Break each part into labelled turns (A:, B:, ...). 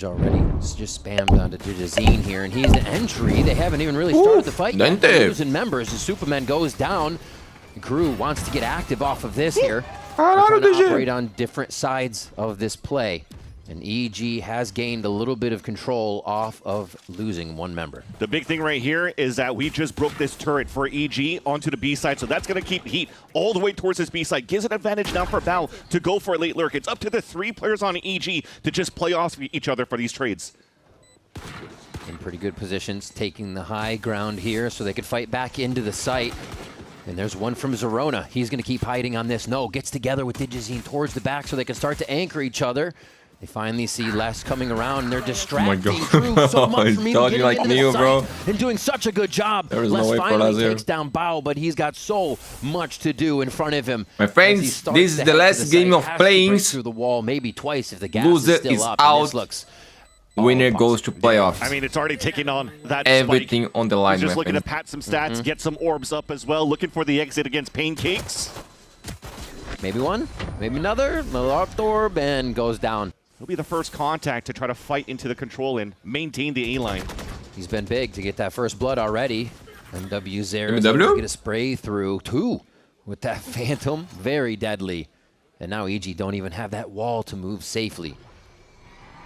A: damage already. It's just spammed onto Digizine here, and he's the entry. They haven't even really started the fight yet. They're losing members as Superman goes down. KRU wants to get active off of this here. They're trying to operate on different sides of this play. And EG has gained a little bit of control off of losing one member.
B: The big thing right here is that we just broke this turret for EG onto the B side, so that's going to keep heat all the way towards this B side. Gives an advantage now for Val to go for a late lurk. It's up to the 3 players on EG to just play off each other for these trades.
A: In pretty good positions, taking the high ground here so they could fight back into the site. And there's one from Zerona. He's going to keep hiding on this. No, gets together with Digizine towards the back so they can start to anchor each other. They finally see Les coming around, and they're distracting KRU so much from even getting into the site and doing such a good job. Les finally takes down Bao, but he's got so much to do in front of him.
C: My friends, this is the last game of playing.
A: Through the wall, maybe twice if the gas is still up.
C: Out. Winner goes to playoffs.
B: I mean, it's already taking on that
C: everything
B: spike.
C: on the line.
B: He's just looking to pat some stats, get some orbs up as well, looking for the exit against Pancakes.
A: Maybe one, maybe another. Malart orb and goes down.
B: He'll be the first contact to try to fight into the control and maintain the A-line.
A: He's been big to get that first blood already. MW Zero is going to get a spray through 2 with that Phantom. Very deadly. And now EG don't even have that wall to move safely.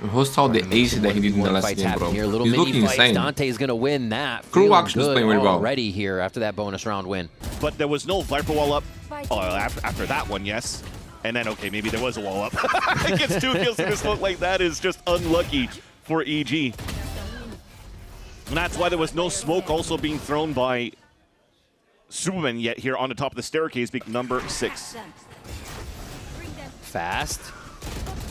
C: Hostile the ace that he did in the last game, bro.
A: Here, little
C: He's looking insane.
A: Dante's going to win that.
C: KRU actually is playing really well
A: already here after that bonus round win.
B: But there was no Viper wall up after that one, yes. And then, okay, maybe there was a wall up. He gets 2 kills in this look like that is just unlucky for EG. And that's why there was no smoke also being thrown by Superman yet here on the top of the staircase, number 6.
A: Fast.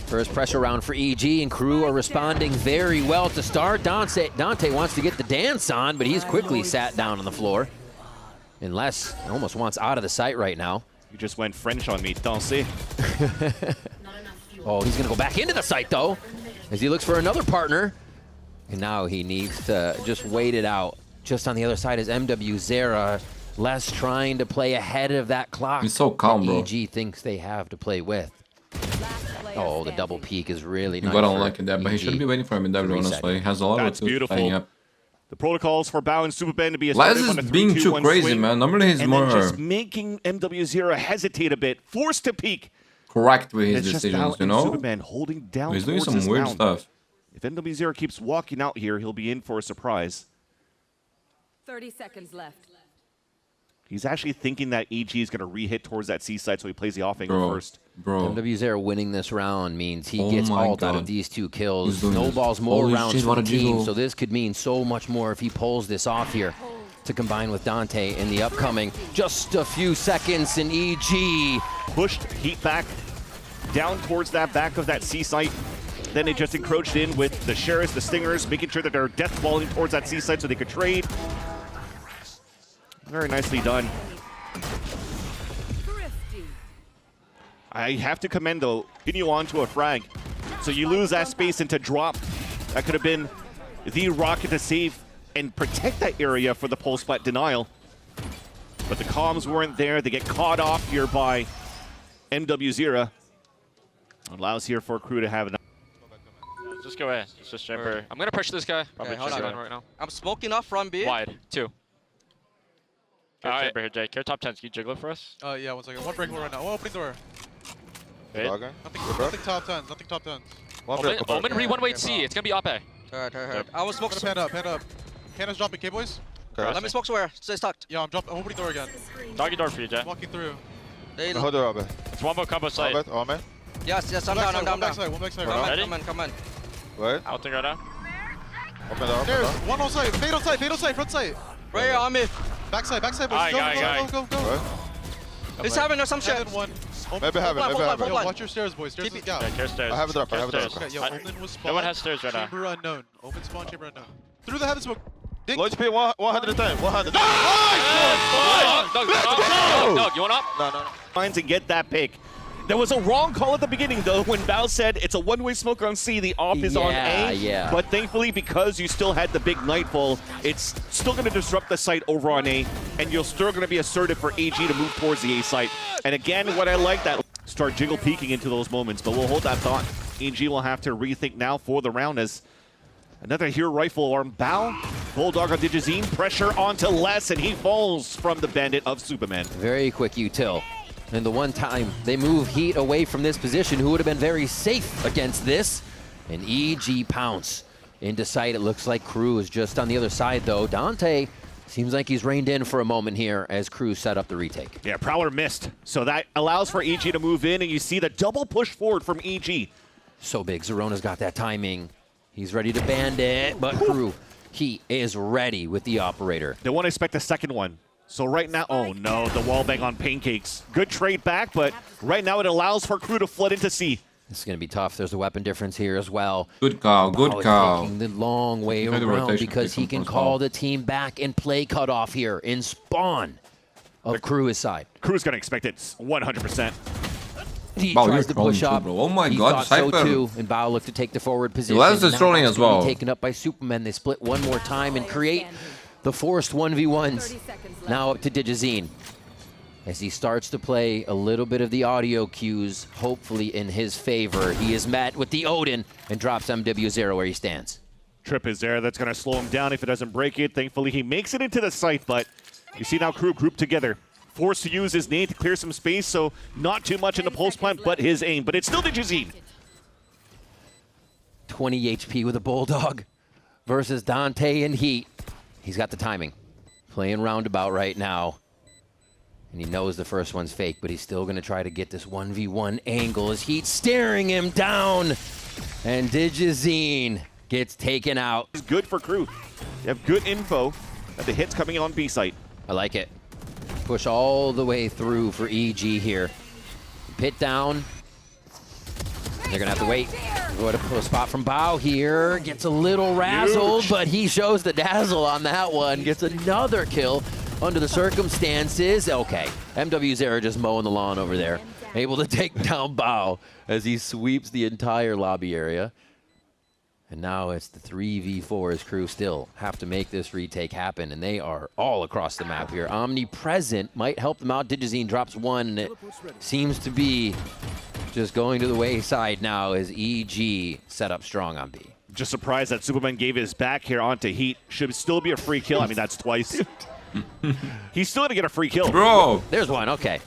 A: First pressure round for EG, and KRU are responding very well to start. Dante wants to get the dance on, but he's quickly sat down on the floor. Unless almost wants out of the site right now.
B: You just went French on me, danser.
A: Oh, he's going to go back into the site, though, as he looks for another partner. And now he needs to just wait it out. Just on the other side is MW Zera. Les trying to play ahead of that clock.
C: He's so calm, bro.
A: EG thinks they have to play with. Oh, the double peek is really nice.
C: He got unlucky that, but he shouldn't be waiting for him in W, honestly. He has a lot of
B: beautiful. The protocols for Bao and Superman to be
C: Les is being too crazy, swing, man. Normally he's more
B: just making MW0 hesitate a bit, forced to peek.
C: Correct with his decisions, you know?
B: Superman holding down.
C: He's doing some weird stuff.
B: If MW0 keeps walking out here, he'll be in for a surprise.
D: 30 seconds left.
B: He's actually thinking that EG is going to re-hit towards that C side, so he plays the off angle first.
A: MW0 winning this round means he gets ult out of these 2 kills. Snowballs more rounds for the team, so this could mean so much more if he pulls this off here to combine with Dante in the upcoming. Just a few seconds in EG.
B: Pushed heat back down towards that back of that C site. Then they just encroached in with the Sheriffs, the Stingers, making sure that they're death balling towards that C site so they could trade. Very nicely done. I have to commend, though, getting you onto a frag. So you lose that space into drop. That could have been the rocket to save and protect that area for the pulse spot denial. But the comms weren't there. They get caught off here by MW0. Allows here for KRU to have an...
E: Just go away. It's just jumper. I'm going to push this guy. Probably just going right now.
F: I'm smoking off from B.
E: Wide. 2. Alright. Here, Jay. Care top 10s. Can you jiggle it for us?
G: Yeah, 1 second. 1 breakable right now. 1 opening door.
E: Wait.
G: Nothing top 10s. Nothing top 10s.
E: Omen re one wait C. It's gonna be up A.
F: Hurt. I was smoking.
G: Pan up. Cannon's dropping K boys.
F: Okay. Let me smoke somewhere. Stay stuck.
G: Yeah, I'm opening door again.
E: Doggy door for you, Jay.
G: Walking through.
H: Hold door up.
E: It's one more combo site.
F: Yes, I'm down.
G: One backside.
F: Come on.
H: Wait.
E: I'll think right now.
H: Open door.
G: There's one on site. Fade on site. Front site.
F: Right here on me.
G: Backside. Boys. Go.
F: He's having some shit.
H: Maybe have it.
G: Watch your stairs, boys. Stairs is gap.
E: Yeah, care stairs.
H: I have it up.
G: Okay, yo, Omen was spawn.
E: No one has stairs right now.
G: Chamber unknown. Omen spawn, chamber unknown. Through the heaven smoke.
H: Low HP 110. 100.
E: Doug, you want up?
H: No.
B: Trying to get that pick. There was a wrong call at the beginning, though, when Bao said it's a one-way smoke on C, the off is on A.
A: Yeah.
B: But thankfully, because you still had the big Nightfall, it's still going to disrupt the site over on A, and you're still going to be assertive for AG to move towards the A site. And again, what I like, that start jiggle peeking into those moments, but we'll hold that thought. EG will have to rethink now for the round as another hero rifle arm. Bow, Bulldog on Digizine, pressure onto Les, and he falls from the bandit of Superman.
A: Very quick util. And the one time they move Heat away from this position, who would have been very safe against this, and EG pounce into sight. It looks like KRU is just on the other side, though. Dante seems like he's reined in for a moment here as KRU set up the retake.
B: Yeah, Prowler missed, so that allows for EG to move in, and you see the double push forward from EG.
A: So big. Zerona's got that timing. He's ready to bandit, but KRU, he is ready with the operator.
B: They won't expect a second one. So right now, oh no, the wall bang on Pancakes. Good trade back, but right now it allows for KRU to flood into C.
A: This is going to be tough. There's a weapon difference here as well.
C: Good call, good
A: Bao is
C: call.
A: taking the long way
C: Try the
A: around
C: rotation
A: because he can
C: from
A: call
C: Bao.
A: the team back and play cutoff here in spawn of KRU's side.
B: KRU's going to expect it 100%.
A: He
C: Bao,
A: tries
C: you're
A: to
C: trolling
A: push
C: too,
A: up.
C: bro. Oh my
A: He
C: God,
A: thought so
C: Cypher.
A: too, and Bao looked to take the forward position.
C: Les is
A: Now
C: trolling
A: it's
C: as
A: gonna be
C: well.
A: Taken up by Superman. They split one more time and create the forced 1v1s. Now up to Digizine as he starts to play a little bit of the audio cues, hopefully in his favor. He is met with the Odin and drops MW0 where he stands.
B: Trip is there. That's going to slow him down if it doesn't break it. Thankfully, he makes it into the site, but you see now KRU grouped together. Forced to use his nade to clear some space, so not too much in the pulse plant, but his aim. But it's still Digizine.
A: 20 HP with a Bulldog versus Dante and Heat. He's got the timing. Playing roundabout right now. And he knows the first one's fake, but he's still going to try to get this 1v1 angle as Heat staring him down. And Digizine gets taken out.
B: It's good for KRU. You have good info that the hit's coming on B site.
A: I like it. Push all the way through for EG here. Pit down. They're going to have to wait. Go to a spot from Bao here. Gets a little razzled,
B: Huge.
A: but he shows the dazzle on that one. Gets another kill under the circumstances. Okay, MW0 just mowing the lawn over there. Able to take down Bao as he sweeps the entire lobby area. And now it's the 3v4 as KRU still have to make this retake happen, and they are all across the map here. Omnipresent might help them out. Digizine drops one, and it seems to be just going to the wayside now as EG set up strong on B.
B: Just surprised that Superman gave his back here onto Heat. Should still be a free kill. I mean, that's twice. He's still going to get a free kill.
C: Bro.
A: There's one, okay.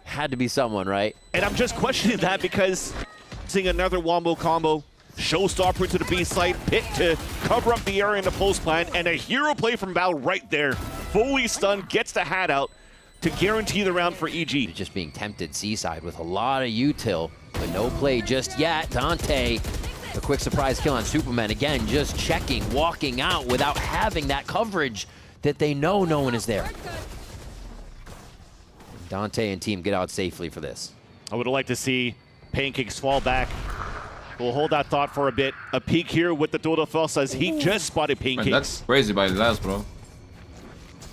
A: Had to be someone, right?
B: And I'm just questioning that because seeing another wombo combo, showstopper into the B site, Pit to cover up the area in the post plant, and a hero play from Bao right there. Fully stunned, gets the hat out to guarantee the round for EG.
A: Just being tempted seaside with a lot of util, but no play just yet. Dante, a quick surprise kill on Superman. Again, just checking, walking out without having that coverage that they know no one is there. Dante and team get out safely for this.
B: I would have liked to see Pancakes fall back. We'll hold that thought for a bit. A peek here with the Dodo Fell says he just spotted
C: Man,
B: Pancakes.
C: that's crazy by Les, bro.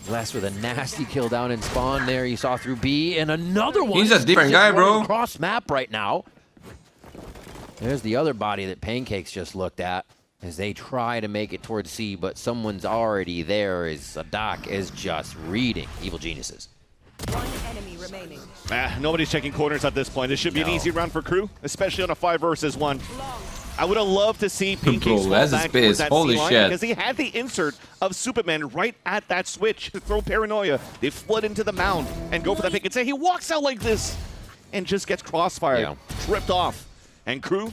A: Les with a nasty kill down in spawn there. You saw through B, and another one.
C: He's a different guy, bro.
A: Cross map right now. There's the other body that Pancakes just looked at as they try to make it towards C, but someone's already there. As Doc is just reading Evil Geniuses.
D: One enemy remaining.
B: Nobody's checking corners at this point. This should be an
A: No.
B: easy round for KRU, especially on a 5 versus 1. I would have loved to see
C: Bro,
B: Pancakes fall
C: Les is
B: back towards
C: pissed.
B: that
C: Holy
B: C-line
C: shit.
B: because he had the insert of Superman right at that switch to throw paranoia. They flood into the mound and go for that pick and say he walks out like this and just gets crossfired,
A: Yeah.
B: tripped off. And KRU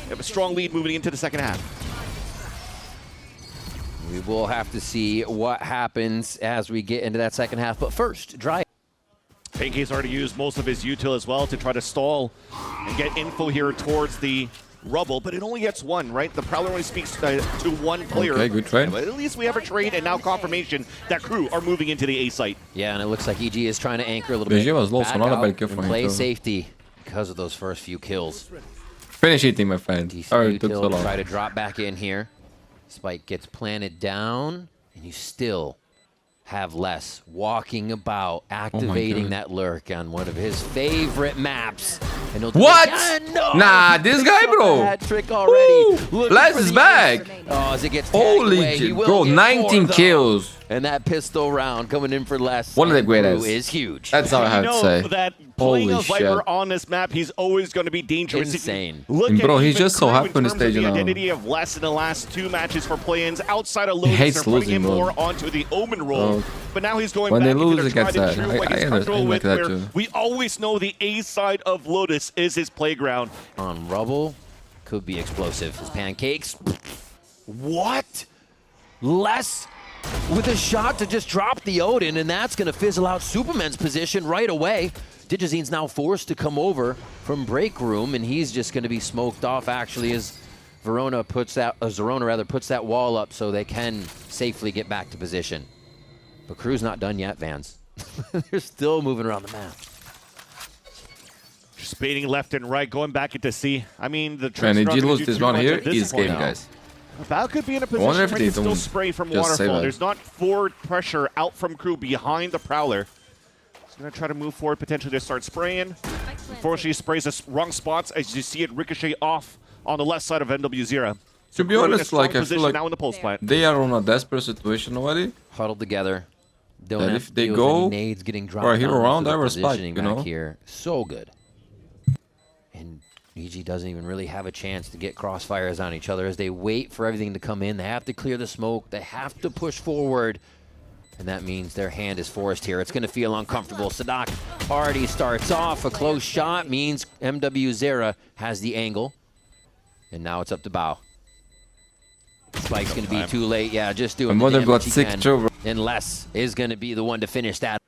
B: have a strong lead moving into the second half.
A: We will have to see what happens as we get into that second half. But first, Dry.
B: Pancakes already used most of his util as well to try to stall and get info here towards the rubble, but it only gets one, right? The Prowler only speaks to one player.
C: Okay, good trade.
B: But at least we have a trade and now confirmation that KRU are moving into the A site.
A: Yeah, and it looks like EG is trying to anchor a little
C: BG
A: bit.
C: was low, so
A: back
C: not a
A: out
C: bad kill for
A: and
C: him,
A: play
C: too.
A: safety because of those first few kills.
C: Finish eating, my friend.
A: Decent
C: Sorry, it took
A: util
C: so
A: to try
C: long.
A: to drop back in here. Spike gets planted down, and you still have Les walking about, activating
C: God.
A: that lurk on one of his favorite maps. And he'll do
C: What?
A: it again. No!
C: Nah, this guy, bro.
A: Hat trick already.
C: Woo!
A: Looking
C: Les
A: for
C: is
A: the
C: back.
A: ace. Oh, as it gets tagged
C: Holy
A: away, he
C: shit,
A: will
C: bro,
A: get
C: 19
A: 4, though.
C: kills.
A: And that pistol round coming in for less.
C: One of the greatest.
A: Is huge.
C: That's all I have to say.
B: That playing
C: Holy
B: a Viper
C: shit.
B: on this map, he's always going to be dangerous.
A: Insane.
B: Look
C: And bro,
B: at
C: he's
B: even
C: just so
B: Crew
C: happy
B: in
C: on the
B: terms of
C: stage
B: the
C: now.
B: identity of less in the last 2 matches for play-ins. Outside of Lotus,
C: hates
B: they're putting
C: losing,
B: him
C: bro.
B: more onto the Omen role.
C: Bro.
B: But now he's going
C: When
B: back
C: they lose,
B: into
C: it
B: the
C: gets
B: tried and
C: sad.
B: true, what
C: I
B: he's comfortable
C: like
B: with,
C: that
B: where
C: too.
B: we always know the A side of Lotus is his playground.
A: On rubble, could be explosive. His pancakes. What? Less with a shot to just drop the Odin, and that's going to fizzle out Superman's position right away. Digizine's now forced to come over from break room, and he's just going to be smoked off actually as Zerona puts that wall up so they can safely get back to position. But Crew's not done yet, Vans. They're still moving around the map.
B: Just baiting left and right, going back into C. I mean, the
C: And if
B: not
C: you
B: gonna
C: lose
B: do
C: this
B: too
C: round
B: much
C: here,
B: at this
C: he's
B: point.
C: game, guys.
B: Val could be in a
C: wonder
B: position
C: if
B: where
C: they
B: he can still
C: don't
B: spray from
C: just say
B: Waterfall.
C: that.
B: There's not forward pressure out from Crew behind the Prowler. He's going to try to move forward, potentially to start spraying. Unfortunately, he sprays the wrong spots as you see it ricochet off on the left side of NW0.
C: To be
B: Crew in a
C: honest,
B: strong
C: like I feel
B: position
C: like
B: now in the pulse plant.
C: they are on a desperate situation already.
A: Huddled together. Don't
C: That
A: have
C: if
A: to
C: they
A: deal
C: go
A: with any nades getting dropped
C: for a hero
A: down,
C: round,
A: so
C: I
A: the
C: respect,
A: positioning
C: you
A: back
C: know?
A: here, so good. And EG doesn't even really have a chance to get crossfires on each other as they wait for everything to come in. They have to clear the smoke. They have to push forward. And that means their hand is forced here. It's going to feel uncomfortable. Sadak already starts off. A close shot means MW Zera has the angle. And now it's up to Bao. Spike's going to be too late. Yeah, just doing the
C: Mother
A: damage
C: got
A: he
C: sick
A: can.
C: too, bro.
A: And Les is going to be the one to finish that.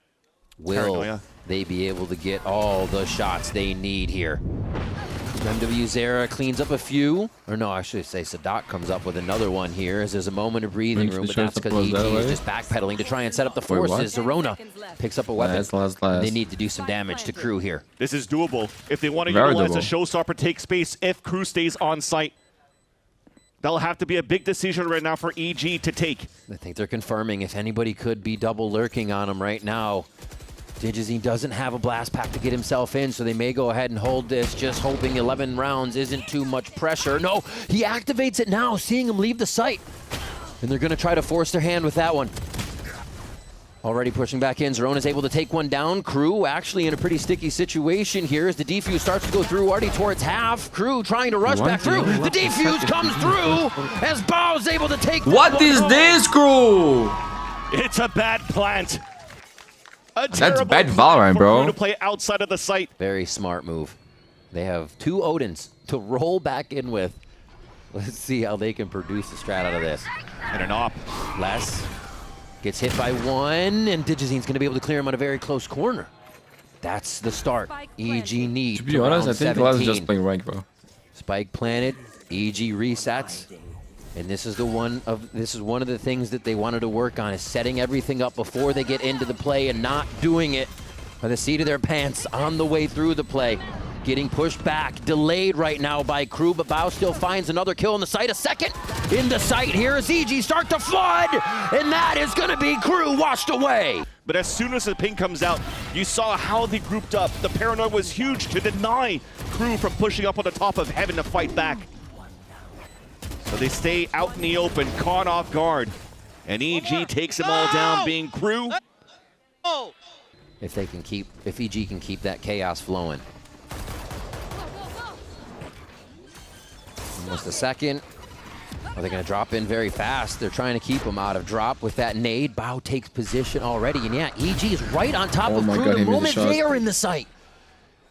A: Will
B: Paranoia.
A: they be able to get all the shots they need here? MW Zera cleans up a few. Or no, I should say Sadak comes up with another one here as there's a moment of breathing room, but that's because EG is just backpedaling to try and set up the forces. Zerona picks up a weapon.
C: Last.
A: They need to do some damage to Crew here.
B: This is doable. If they want to
C: Very
B: utilize
C: doable.
B: a showstopper, take space, if Crew stays on site, that'll have to be a big decision right now for EG to take.
A: I think they're confirming if anybody could be double lurking on him right now. Digizine doesn't have a blast pack to get himself in, so they may go ahead and hold this, just hoping 11 rounds isn't too much pressure. No, he activates it now, seeing him leave the site. And they're going to try to force their hand with that one. Already pushing back in. Zerona's able to take one down. Crew actually in a pretty sticky situation here as the defuse starts to go through already towards half. Crew trying to rush back through. The defuse comes through as Bao's able to take
C: What is this, Crew?
B: It's a bad plant.
C: That's
B: terrible
C: bad
B: plan
C: Valorant,
B: for
C: bro.
B: Crew to play outside of the site.
A: Very smart move. They have 2 Odins to roll back in with. Let's see how they can produce a strat out of this.
B: And an op.
A: Les gets hit by 1, and Digizine's going to be able to clear him on a very close corner. That's the start. EG need
C: To be honest, I think Les is
A: 17.
C: just playing rank, bro.
A: Spike planted, EG resets, and this is one of the things that they wanted to work on, is setting everything up before they get into the play and not doing it by the seat of their pants on the way through the play. Getting pushed back, delayed right now by Crew, but Bao still finds another kill in the site. A second in the site here as EG start to flood, and that is going to be Crew washed away.
B: But as soon as the ping comes out, you saw how they grouped up. The paranoia was huge to deny Crew from pushing up on the top of heaven to fight back. So they stay out in the open, caught off guard. And EG takes them all down, being Crew.
A: If EG can keep that chaos flowing. Almost a second. Are they going to drop in very fast? They're trying to keep him out of drop with that nade. Bao takes position already, and yeah, EG is right on top of
C: my
A: Crew
C: God,
A: the
C: he made the
A: moment
C: shot.
A: they are in the site.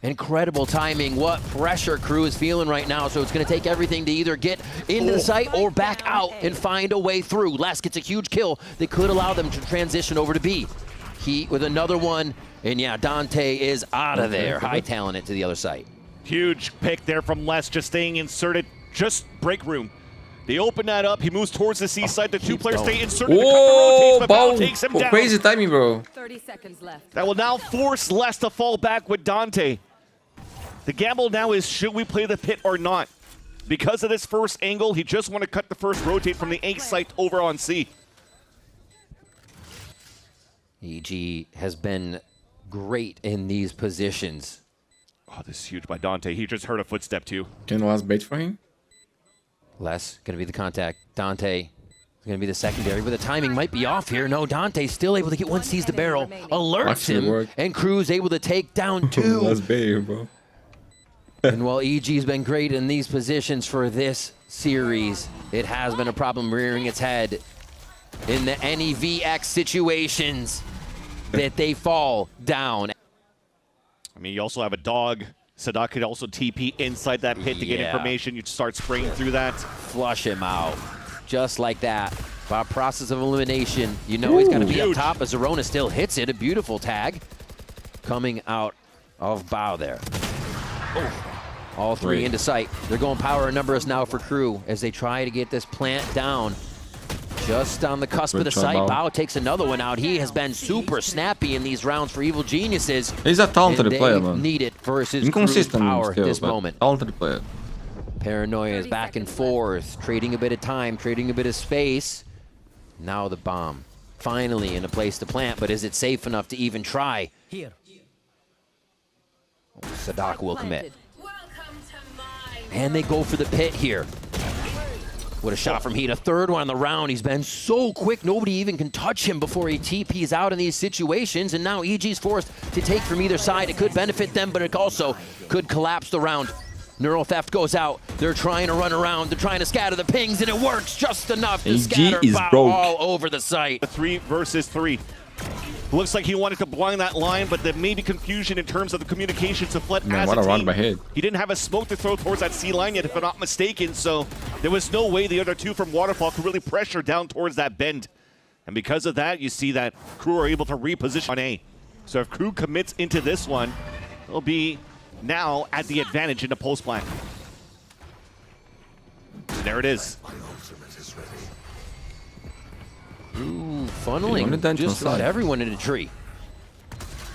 A: Incredible timing. What pressure Crew is feeling right now. So it's going to take everything to either get into the site or back out and find a way through. Les gets a huge kill that could allow them to transition over to B. Heat with another one, and yeah, Dante is out of there. High talent it to the other site.
B: Huge pick there from Les, just staying inserted, just break room. They open that up. He moves towards the C side. The 2 players stay inserted.
C: Oh,
B: The couple rotates, but Bao takes him down.
C: crazy timing, bro.
D: 30 seconds left.
B: That will now force Les to fall back with Dante. The gamble now is, should we play the pit or not? Because of this first angle, he just want to cut the first rotate from the A site over on C.
A: EG has been great in these positions.
B: Oh, this is huge by Dante. He just heard a footstep too.
C: Can last bait for him?
A: Les, gonna be the contact. Dante It's going to be the secondary, but the timing might be off here. No, Dante's still able to get one, sees the barrel, alerts him, and Crew's able to take down 2.
C: That's big, bro.
A: And while EG's been great in these positions for this series, it has been a problem rearing its head in the NEVX situations that they fall down.
B: I mean, you also have a dog. Sadak could also TP inside that pit to get information. You start spraying through that.
A: Flush him out. Just like that. By process of elimination, you know he's got to be up top, as Zerona still hits it. A beautiful tag coming out of Bow there. All 3 into sight. They're going power and numbers now for Crew as they try to get this plant down. Just on the cusp of the site, Bow takes another one out. He has been super snappy in these rounds for Evil Geniuses.
C: He's a talented player, man.
A: Need it versus
C: Inconsistent
A: power at
C: skills,
A: this moment.
C: Talented player.
A: Paranoia is back and forth, trading a bit of time, trading a bit of space. Now the bomb, finally in a place to plant, but is it safe enough to even try? Here. Sadak will commit. And they go for the pit here. What a shot from Heat. A third one on the round. He's been so quick, nobody even can touch him before he TPs out in these situations. And now EG's forced to take from either side. It could benefit them, but it also could collapse the round. Neural Theft goes out. They're trying to run around. They're trying to scatter the pings, and it works just enough to scatter all over the site.
B: 3 versus 3. Looks like he wanted to blind that line, but there may be confusion in terms of the communication to Fled as a team. He didn't have a smoke to throw towards that C line yet, if I'm not mistaken, so there was no way the other 2 from Waterfall could really pressure down towards that bend. And because of that, you see that Crew are able to reposition on A. So if Crew commits into this one, it'll be now at the advantage in the post plan. There it is.
A: Ooh, funneling just about everyone in a tree.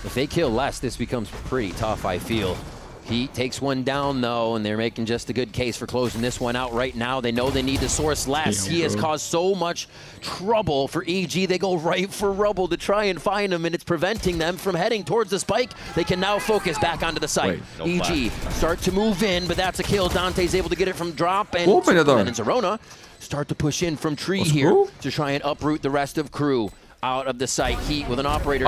A: If they kill less, this becomes pretty tough, I feel. Heat takes one down, though, and they're making just a good case for closing this one out right now. They know they need to source less. He has caused so much trouble for EG. They go right for Rubble to try and find him, and it's preventing them from heading towards the spike. They can now focus back onto the site. EG start to move in, but that's a kill. Dante's able to get it from drop, and Zerona start to push in from tree here to try and uproot the rest of Crew out of the site. Heat with an operator.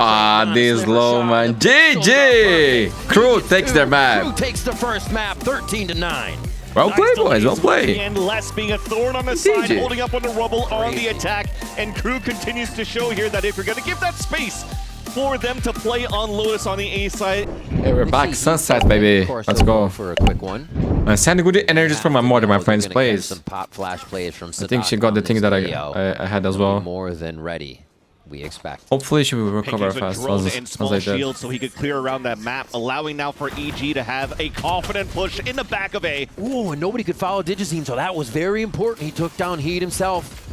C: This low, man. GG! Crew takes their map.
A: Crew takes the first map, 13-9.
C: Well played, boys. Well played.
B: And Les being a thorn on the side, holding up on the Rubble on the attack. And Crew continues to show here that if you're going to give that space for them to play on Lotus on the A side.
C: Hey, we're back. Sunset, baby. Let's go.
A: For a quick one.
C: Sending good energies from my mother, my friend's plays.
A: Some pop flash plays from
C: I think she got the thing that I had as well.
A: More than ready, we expect.
C: Hopefully she will recover fast.
B: And small shield so he could clear around that map, allowing now for EG to have a confident push in the back of A.
A: Ooh, and nobody could follow Digizine, so that was very important. He took down Heat himself.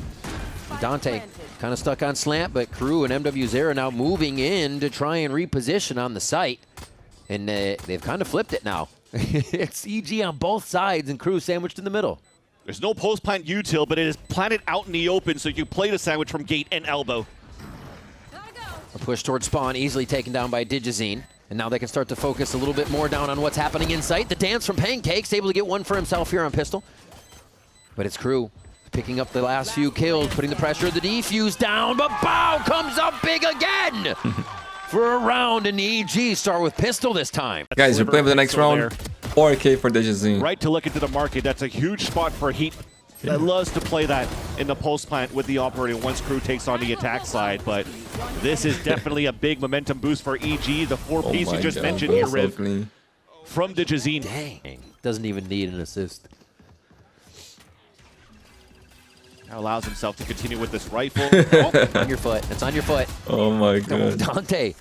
A: Dante kind of stuck on slant, but Crew and MWZ are now moving in to try and reposition on the site. And they've kind of flipped it now. It's EG on both sides and Crew sandwiched in the middle.
B: There's no post-plant util, but it is planted out in the open, so you play the sandwich from gate and elbow.
A: A push towards spawn, easily taken down by Digizine. And now they can start to focus a little bit more down on what's happening in sight. The dance from Pancakes, able to get one for himself here on pistol. But it's Crew picking up the last few kills, putting the pressure of the defuse down, but Bow comes up big again for a round, and the EG start with pistol this time.
C: Guys, we're playing for the next round. 4K for Digizine.
B: Right to look into the market. That's a huge spot for Heat. That loves to play that in the post plant with the operator once Crew takes on the attack side, but this is definitely a big momentum boost for EG. The 4-piece you just mentioned here, Riv, from Digizine.
A: Dang, doesn't even need an assist.
B: Now allows himself to continue with this rifle.
A: On your foot. It's on your foot.
C: Oh my god.
A: Dante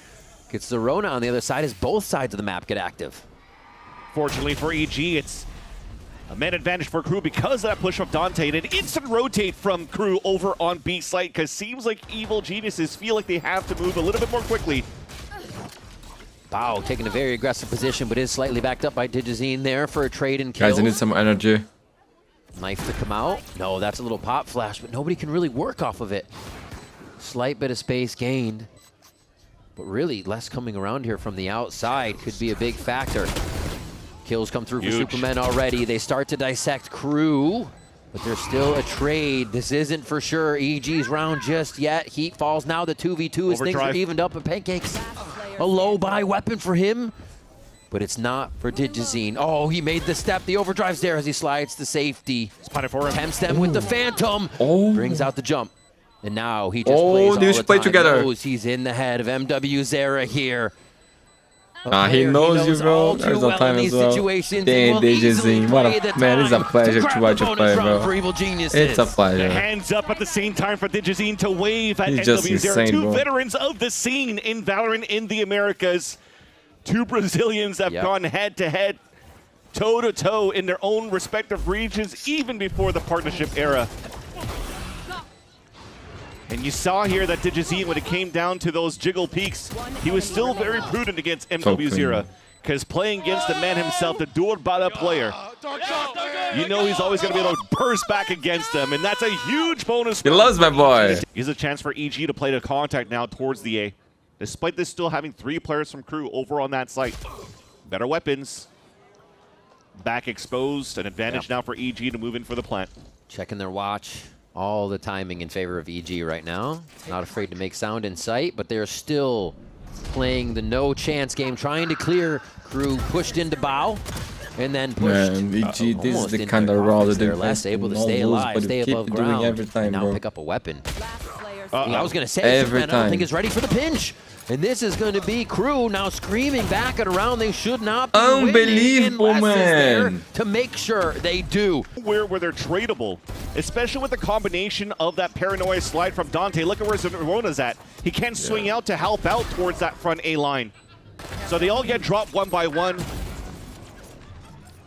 A: gets the Rona on the other side as both sides of the map get active.
B: Fortunately for EG, it's a man advantage for Crew because of that push of Dante. And an instant rotate from Crew over on B site because seems like Evil Geniuses feel like they have to move a little bit more quickly.
A: Bow taking a very aggressive position, but is slightly backed up by Digizine there for a trade and kill.
C: Guys, I need some energy.
A: Knife to come out. No, that's a little pop flash, but nobody can really work off of it. Slight bit of space gained, but really less coming around here from the outside could be a big factor. Kills come through for Supermen already. They start to dissect Crew, But there's still a trade. This isn't for sure EG's round just yet. Heat falls now. The 2v2 as things are evened up. And Pancakes, a low buy weapon for him. But it's not for Digizine. Oh, he made the step. The overdrive's there as he slides to safety. Attempts them with the Phantom. Brings out the jump. And now he just plays all the time.
C: Together.
A: Knows he's in the head of MW Zera here.
C: He knows you, bro. There's no time as well. Dang, Digizine. What a man. It's a pleasure to watch you play, bro. It's a pleasure.
B: Hands up at the same time for Digizine to wave at
C: He's just
B: MW Zera.
C: insane,
B: Two
C: bro.
B: veterans of the scene in Valorant in the Americas. Two Brazilians have gone head-to-head, toe-to-toe in their own respective regions, even before the partnership era. And you saw here that Digizine, when it came down to those jiggle peaks, he was still very prudent against MW Zera. Because playing against the man himself, the Duorbada player, you know he's always going to be able to burst back against them. And that's a huge bonus.
C: He loves my boy.
B: Here's a chance for EG to play the contact now towards the A. Despite this still having 3 players from KRU over on that site. Better weapons. Back exposed. An advantage now for EG to move in for the plant.
A: Checking their watch. All the timing in favor of EG right now. Not afraid to make sound in sight, but they're still playing the no chance game, trying to clear. KRU pushed into bow and then pushed.
C: Man, EG, this is the kind of role that they're
A: less able to stay alive, stay above ground,
C: every time,
A: now
C: bro.
A: pick up a weapon.
B: Uh-oh.
A: I was going to say,
C: Every
A: Superman, I don't
C: time.
A: think is ready for the pinch. And this is going to be KRU now screaming back at around they should not be
C: Unbelievable,
A: winning, unless it's there
C: man.
A: to make sure they do.
B: Where they're tradable, especially with the combination of that paranoia slide from Dante. Look at where Zerona's at. He can't swing out to help out towards that front A line. So they all get dropped one by one.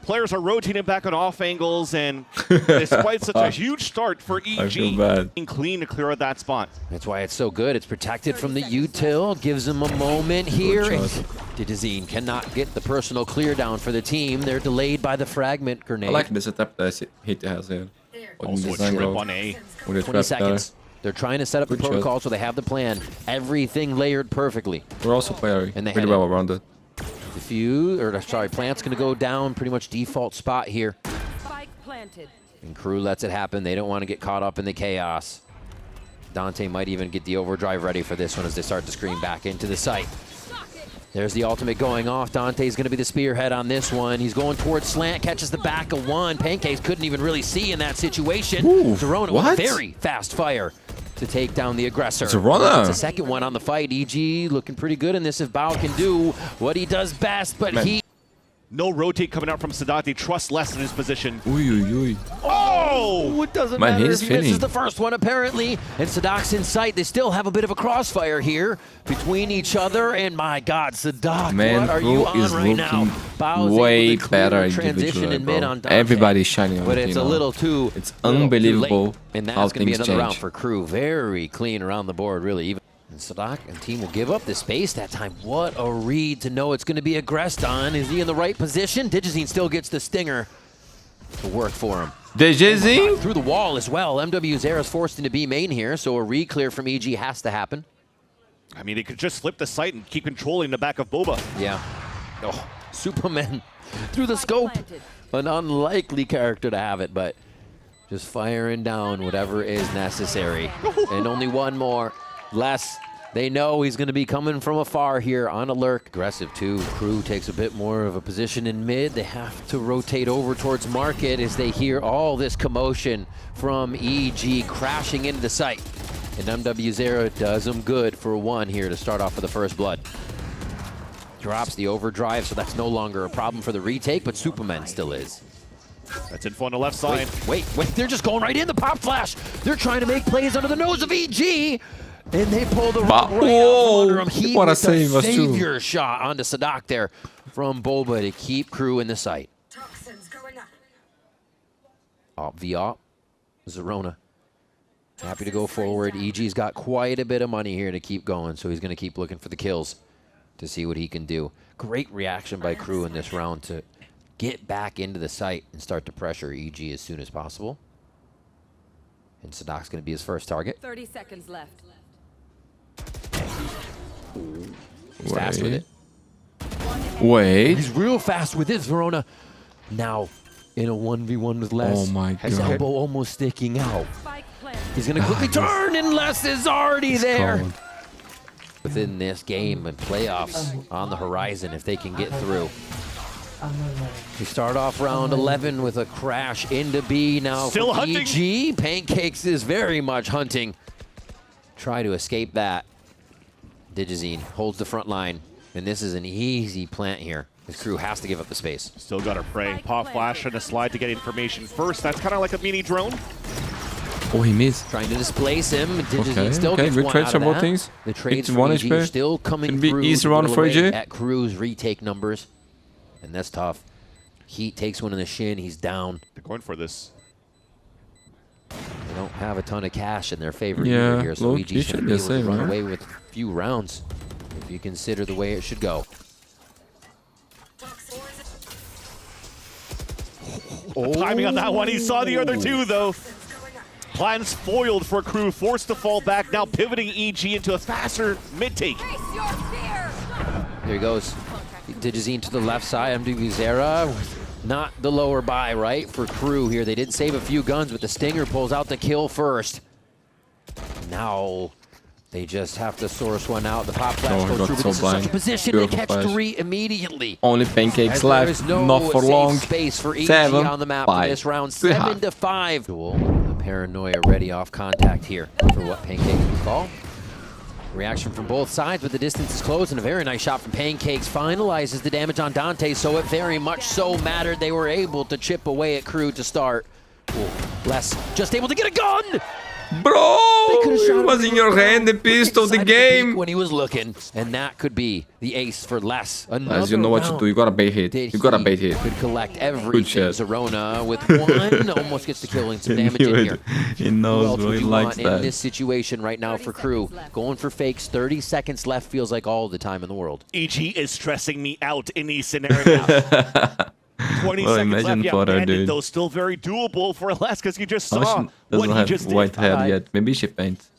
B: Players are rotating back on off angles, and despite such a huge start for EG,
C: I feel bad.
B: clean to clear out that spot.
A: That's why it's so good. It's protected from the util. Gives him a moment here. Digizine cannot get the personal clear down for the team. They're delayed by the fragment grenade.
C: I like the setup that Heat has here.
B: Also a trip on A.
A: 20 seconds. They're trying to set up the
C: Good shot.
A: protocol so they have the plan. Everything layered perfectly.
C: We're also playing
A: And they
C: really
A: had
C: well around it.
A: Plant's going to go down. Pretty much default spot here.
D: Spike planted.
A: And KRU lets it happen. They don't want to get caught up in the chaos. Dante might even get the overdrive ready for this one as they start to scream back into the site. There's the ultimate going off. Dante's going to be the spearhead on this one. He's going towards slant, catches the back of one. Pancakes couldn't even really see in that situation.
C: Ooh,
A: Zerona
C: what?
A: with a very fast fire to take down the aggressor.
C: Zerona.
A: It's a second one on the fight. EG looking pretty good in this if Bao can do what he does best, but he...
B: No rotate coming out from Sadati. Trust less in his position.
C: Ooh.
B: Oh!
A: It doesn't
C: Man,
A: matter
C: he's
A: if he misses
C: feeling.
A: the first one, apparently. And Sadok's in sight. They still have a bit of a crossfire here between each other. And my God, Sadok,
C: Man,
A: what are you
C: KRU is
A: on right now?
C: looking
A: Bao's
C: way
A: able to clear
C: better
A: transition
C: individually,
A: in mid
C: bro.
A: on Dante.
C: Everybody's shining on
A: But
C: it,
A: it's
C: you
A: a
C: know.
A: little too
C: It's
A: little too
C: unbelievable
A: late. And
C: how
A: that's going to be
C: things
A: another round
C: change.
A: for KRU. Very clean around the board, really. Even. And Sadok and team will give up the space that time. What a read to know it's going to be aggressed on. Is he in the right position? Digizine still gets the stinger to work for him.
C: Digizine?
A: Through the wall as well. MW Zera's forced into B main here, so a re-clear from EG has to happen.
B: I mean, he could just flip the site and keep controlling the back of Boba.
A: Yeah. Oh, Superman through the scope. An unlikely character to have it, but just firing down whatever is necessary. And only one more. Less. They know he's going to be coming from afar here on alert. Aggressive too. KRU takes a bit more of a position in mid. They have to rotate over towards market as they hear all this commotion from EG crashing into the site. And MW Zera does them good for one here to start off with the first blood. Drops the overdrive, so that's no longer a problem for the retake, but Superman still is.
B: That's info on the left side.
A: Wait, they're just going right in the pop flash. They're trying to make plays under the nose of EG. And they pull the rug right out from under him. He
C: What a
A: with
C: save
A: the
C: us too.
A: savior shot onto Sadok there from Boba to keep KRU in the sight. V-op, Zerona. Happy to go forward. EG's got quite a bit of money here to keep going, so he's going to keep looking for the kills to see what he can do. Great reaction by KRU in this round to get back into the site and start to pressure EG as soon as possible. And Sadok's going to be his first target.
D: 30 seconds left.
A: He's fast with it.
C: Wait.
A: He's real fast with it, Verona. Now, in a 1v1 with Les.
C: Oh my
A: His
C: God.
A: elbow almost sticking out.
D: Spike planted.
A: He's going to quickly turn, and Les is already there.
C: Cold.
A: Within this game and playoffs on the horizon if they can get through. We start off round 11 with a crash into B. Now
B: Still
A: for
B: hunting.
A: EG. Pancakes is very much hunting. Try to escape that. Digizine holds the front line, and this is an easy plant here. His crew has to give up the space.
B: Still got to pray. Pop flash and a slide to get information first. That's kind of like a mini drone.
C: Oh, he missed.
A: Trying to displace him. Digizine
C: Okay,
A: still
C: okay,
A: gets
C: good
A: one
C: trades
A: out
C: for
A: of
C: both
A: that.
C: teams.
A: The trades
C: It's
A: for
C: 1
A: EG
C: HP.
A: still coming
C: Should be
A: through
C: easy
A: to
C: round
A: whittle
C: for
A: away
C: EG.
A: at KRU's retake numbers. And that's tough. Heat takes one in the shin. He's down.
B: They're going for this.
A: They don't have a ton of cash in their favor
C: Yeah,
A: either here, so
C: low
A: EG
C: key
A: should
C: should
A: be
C: be
A: able to
C: safe,
A: run
C: right?
A: away with a few rounds if you consider the way it should go.
B: Timing on that one. He saw the other two, though. Plans foiled for Crew, forced to fall back. Now pivoting EG into a faster mid-take.
D: Face your fear.
A: There he goes. Digizine to the left side. MD Zera. Not the lower buy, right, for Crew here. They did save a few guns, but the Stinger pulls out the kill first. Now they just have to source one out. The pop flash
C: Oh, he
A: goes
C: got
A: through, but
C: so
A: this is such a
C: blind.
A: position. They
C: Beautiful
A: catch
C: flash.
A: 3 immediately.
C: Only pancakes
A: As there
C: left.
A: is no
C: Not for
A: safe
C: long.
A: space for EG
C: 7,
A: on the map for
C: 5.
A: this round.
C: Too hot.
A: 7-5. The paranoia ready off contact here for what Pancakes would call. Reaction from both sides, but the distance is closed, and a very nice shot from Pancakes finalizes the damage on Dante, so it very much so mattered. They were able to chip away at Crew to start. Ooh, Les just able to get a gun!
C: Bro,
A: could've shot
C: it was
A: him
C: in your hand, the pistol, the
A: inside the peak
C: game.
A: when he was looking, and that could be the ace for Les.
C: As you know what to do, you gotta bait hit.
A: Did
C: You gotta
A: he
C: bait hit.
A: could collect everything.
C: shit.
A: Zerona with one almost gets the kill and some damage in here.
C: He
A: Who
C: knows,
A: else
C: bro.
A: would
C: He
A: you
C: likes
A: want in this
C: that.
A: situation right now for
D: 30
A: Crew?
D: seconds left.
A: Going for fakes, 30 seconds left feels like all the time in the world.
B: EG is stressing me out in these scenarios. 20
C: Well,
B: seconds
C: imagine
B: left. Yeah,
C: Potter,
B: Bandit,
C: dude.
B: though, still very doable for Les because you just saw
C: Ocean
B: what
C: doesn't
B: he
C: have
B: just
C: white
B: did.
C: head yet. Maybe she paints.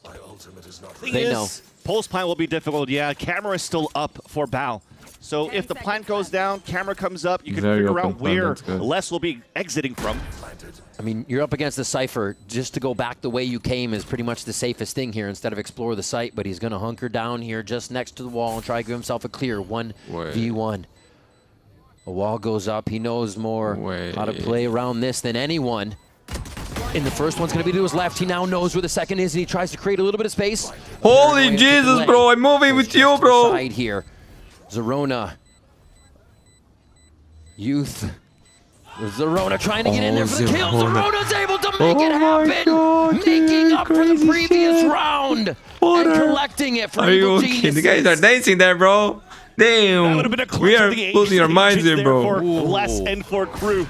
B: Thing
A: They
B: is,
A: know.
B: Pulse plant will be difficult. Yeah, camera is still up for Bao. So if the plant goes down, camera comes up, you can
C: Very
B: figure
C: open
B: out
C: plant,
B: where
C: that's good.
B: Les will be exiting from.
A: I mean, you're up against the Cypher. Just to go back the way you came is pretty much the safest thing here instead of explore the site, but he's going to hunker down here just next to the wall and try to give himself a clear 1v1. A wall goes up. He knows more how to play around this than anyone. And the first one's going to be to his left. He now knows where the second is, and he tries to create a little bit of space.
C: Holy Jesus, bro. I'm moving with you, bro.
A: Side here. Zerona. Youth. Zerona trying to get in there for the kill. Zerona's able to make it happen.
C: God,
A: making up for the
C: crazy
A: previous
C: shit.
A: round.
C: Potter.
A: And collecting it for
C: Are you
A: Evil
C: okay?
A: Geniuses.
C: The guys are dancing there, bro.
B: That would have
C: Damn.
B: been a clutch
C: We are
B: of the
C: losing our
B: ace
C: minds
B: stages
C: here,
B: there for
C: bro.
B: Les and for Crew.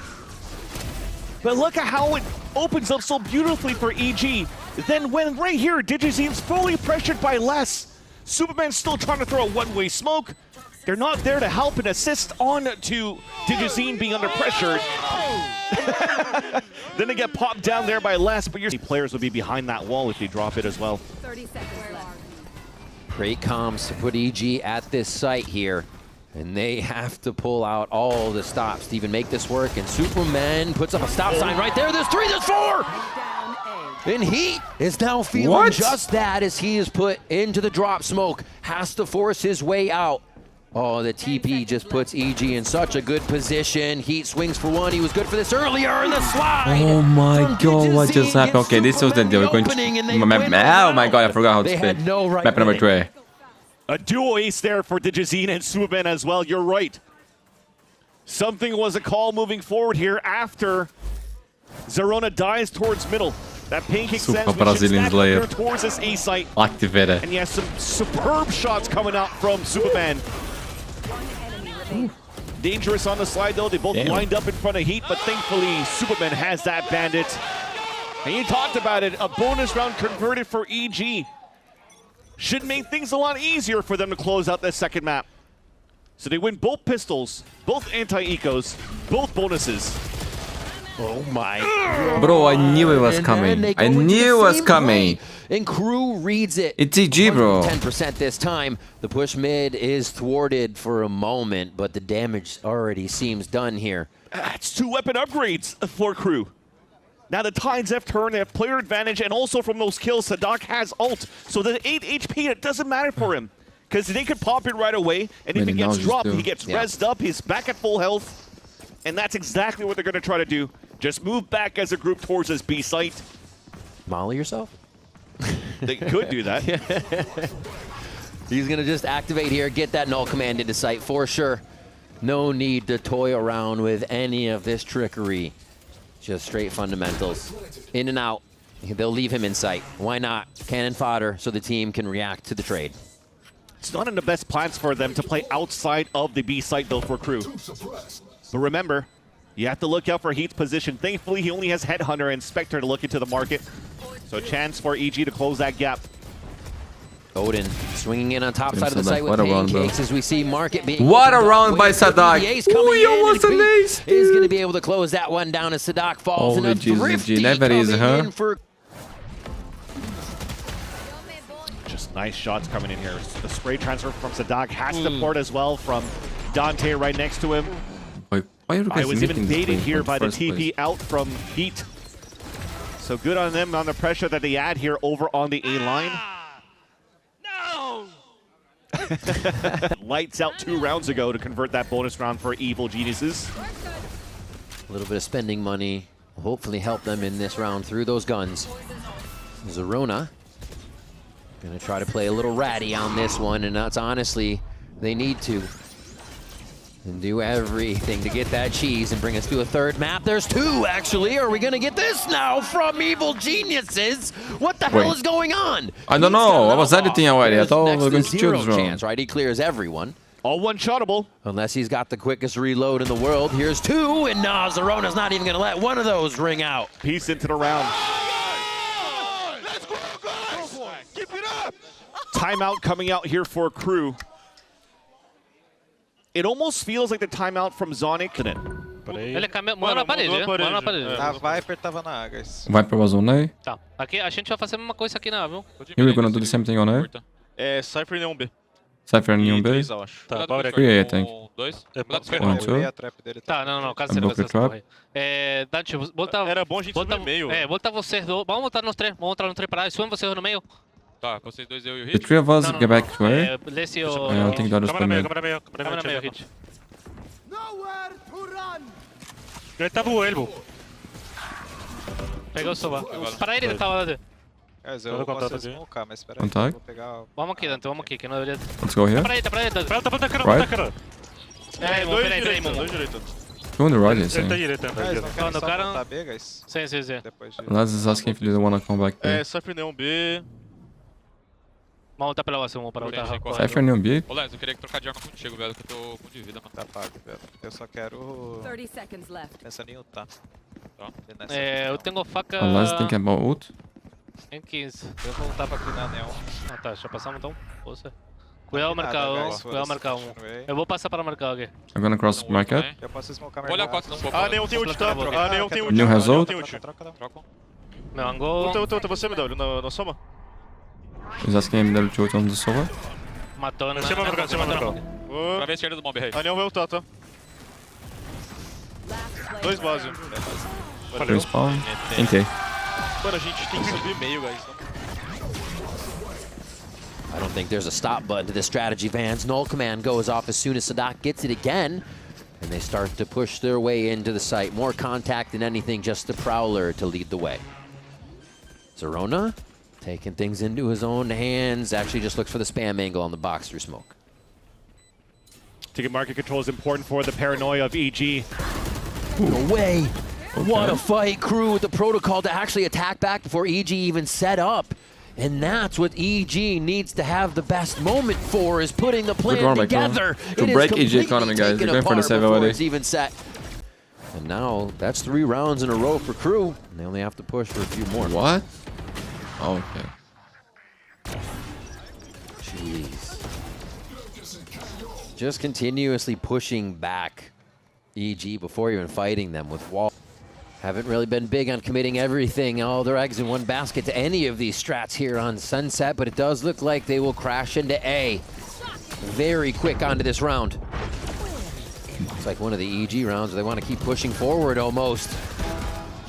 B: But look at how it opens up so beautifully for EG. Then when right here, Digizine's fully pressured by Les. Superman's still trying to throw a one-way smoke. They're not there to help and assist on to Digizine being under pressure. Then they get popped down there by Les, but your players will be behind that wall if they drop it as well.
D: 30 seconds left.
A: Great comms to put EG at this site here. And they have to pull out all the stops to even make this work. And Superman puts up a stop sign right there. There's 3, there's 4!
D: Down A.
A: And Heat is now feeling
C: What?
A: just that as he is put into the drop smoke. Has to force his way out. Oh, the TP just puts EG in such a good position. Heat swings for one. He was good for this earlier in the slide.
C: Oh my
A: From
C: god, what just
A: Digizine
C: happened?
A: gives
C: Okay, this was the
A: Superman
C: deal. We're going
A: opening and
C: to...
A: they win the
C: Oh my god, I
A: round.
C: forgot how to
A: They
C: spin.
A: had no right
C: Map number
A: winning.
C: 3.
B: A duo ace there for Digizine and Superman as well. You're right. Something was a call moving forward here after Zerona dies towards middle. That pancake
C: Super
B: sends we should
C: Brazilian
B: stack
C: Slayer.
B: here towards this A site.
C: Activated.
B: And yes, some superb shots coming out from Superman.
D: One enemy remaining.
B: Dangerous on the slide though. They both
C: Damn.
B: lined up in front of Heat, but thankfully Superman has that bandit. And you talked about it, a bonus round converted for EG. Should make things a lot easier for them to close out this second map. So they win both pistols, both anti-ecos, both bonuses.
A: Oh my.
C: Bro, I knew it was
A: And then
C: coming.
A: they go
C: I
A: into
C: knew it
A: the
C: was
A: same
C: coming.
A: play, and Crew reads it.
C: It's EG, bro.
A: 10% this time. The push mid is thwarted for a moment, but the damage already seems done here.
B: That's 2 weapon upgrades for KRU. Now the Tides have turned, they have player advantage, and also from those kills, Sadak has ult. So the 8 HP, it doesn't matter for him. Because they could pop it right away, and if he gets dropped, he gets rezzed up, he's back at full health. And that's exactly what they're going to try to do. Just move back as a group towards this B site.
A: Molly yourself?
B: They could do that.
A: He's going to just activate here, get that null command into sight for sure. No need to toy around with any of this trickery. Just straight fundamentals. In and out. They'll leave him in sight. Why not? Cannon fodder so the team can react to the trade.
B: It's not in the best plans for them to play outside of the B site, though, for KRU. But remember, you have to look out for Heat's position. Thankfully, he only has Headhunter and Spectre to look into the market. So a chance for EG to close that gap.
A: Odin swinging in on top side of the site with pancakes as we see Market being...
C: What a round by Sadak. Ooh, he almost an ace.
A: Is going to be able to close that one down as Sadak falls.
C: Holy Jesus, G. Never easy, huh?
B: Just nice shots coming in here. The spray transfer from Sadak has support as well from Dante right next to him.
C: Wait, why are you guys
B: I was even baited here by the TP
C: place?
B: out from Heat. So good on them on the pressure that they add here over on the A line.
E: No!
B: Lights out 2 rounds ago to convert that bonus round for Evil Geniuses.
A: A little bit of spending money will hopefully help them in this round through those guns. Zerona gonna try to play a little ratty on this one, and that's honestly, they need to. And do everything to get that cheese and bring us to a third map. There's 2, actually. Are we going to get this now from Evil Geniuses? What the hell is going on?
C: I don't know. I was editing already. I thought we were going to choose wrong.
A: Chance, right? He clears everyone.
B: All one-shotable.
A: Unless he's got the quickest reload in the world. Here's 2, and nah, Zerona's not even going to let one of those ring out.
B: Piece into the round.
H: Let's go, guys! Keep it up!
B: Timeout coming out here for KRU. It almost feels like the timeout from Zonic.
E: Ele caminha... Mora na parede, né? Mora na parede.
F: A Viper tava na A, guys.
C: Viper was on A.
E: Tá. Aqui a gente vai fazer a mesma coisa aqui na A, viu?
C: Here we're gonna do the same thing on A.
H: É, Cypher e Neon B.
C: Cypher and Neon B.
H: 3, eu acho.
E: Tá,
C: Three, I think.
E: 2.
C: One, two.
F: A trap dele
E: Tá, não, caso
C: I'm
E: você
C: trap.
E: É, Dante, volta...
H: Era bom a gente subir no meio.
E: É, volta vocês dois. Vamos voltar nos 3. Vamos entrar no 3 para lá. Suam vocês no meio.
H: Tá, vocês dois, eu e o
C: The
H: Hit.
C: 3 of us get back to A.
E: É, Lesse o...
C: I think that was
H: Câmera
C: the
H: meio,
C: mid.
H: câmera meio.
E: Câmera meio, Hit.
G: Ele tava o elbow.
E: Pegou o Sova. Para ele tava lá dentro.
F: Guys,
G: Eu
F: eu
G: vou
F: posso
G: contar aqui.
F: smocar, mas espera aí.
C: Contact.
F: Eu vou pegar...
E: Vamos aqui, Dante, vamos aqui, que não deveria...
C: Let's go here.
E: Tá para aí, Dante.
G: Tá cara,
C: Right.
G: tá cara.
E: Peraí, peraí, Mumu.
H: Dois direita.
C: Go on the right, he's
G: Ele tá
C: saying.
G: direito, tá
F: Guys,
G: direito.
F: não querem
E: Quando o
F: só
E: cara-
F: montar B, guys?
E: Sim.
F: Depois de...
C: Laz is asking if they wanna come back
H: É,
C: there.
H: Cypher Neon B.
E: Vamos voltar pela base, vamos para voltar rápido.
C: Cypher Neon B.
H: Ô, Les, eu queria trocar de arma contigo, velho, que eu tô com de vida, mano.
F: Tá pago, velho. Eu só quero...
D: 30 seconds left.
F: Pensando em ultar.
H: Tá.
E: É, eu tenho faca...
C: Laz thinking about ult.
E: em 15.
F: Eu vou ultar pra cuidar Neon.
E: Ah, tá, já passamos então? Você. Cuidado marcar um, cuidado marcar um. Eu vou passar para marcar alguém.
C: I'm gonna cross market.
F: Eu posso smocar
H: Olha a
F: mais
H: 4 no
F: rápido.
H: Ah, Neon tem ult, tá? Ah, Neon tem ult.
C: New has ult.
H: Tem ult.
F: Troca.
E: Meu angol.
H: Ulta, você, MW, na soma.
C: He's asking him to ult on the server.
E: Matou na...
G: Cima marcado, cima marcado.
H: Pra ver a esquerda do mob, Rei.
G: A Neon vai ultar, tá?
D: Last player
G: 2 base.
C: Respawn. In T.
H: Mano, a gente tem que subir meio, guys.
A: I don't think there's a stop button to this strategy, Vans. Null command goes off as soon as Sadak gets it again. And they start to push their way into the site. More contact than anything, just the Prowler to lead the way. Zerona taking things into his own hands. Actually just looks for the spam angle on the box through smoke.
B: Taking market control is important for the paranoia of EG.
A: No way! What a fight, KRU with the protocol to actually attack back before EG even set up. And that's what EG needs to have the best moment for, is putting the plan together.
C: To break EG economy, guys. They're going for the save already.
A: It's even set. And now that's 3 rounds in a row for KRU. And they only have to push for a few more.
C: What? Okay.
A: Jeez. Just continuously pushing back EG before even fighting them with wall. Haven't really been big on committing everything, all their eggs in one basket to any of these strats here on Sunset, but it does look like they will crash into A. Very quick onto this round. It's like one of the EG rounds where they want to keep pushing forward almost.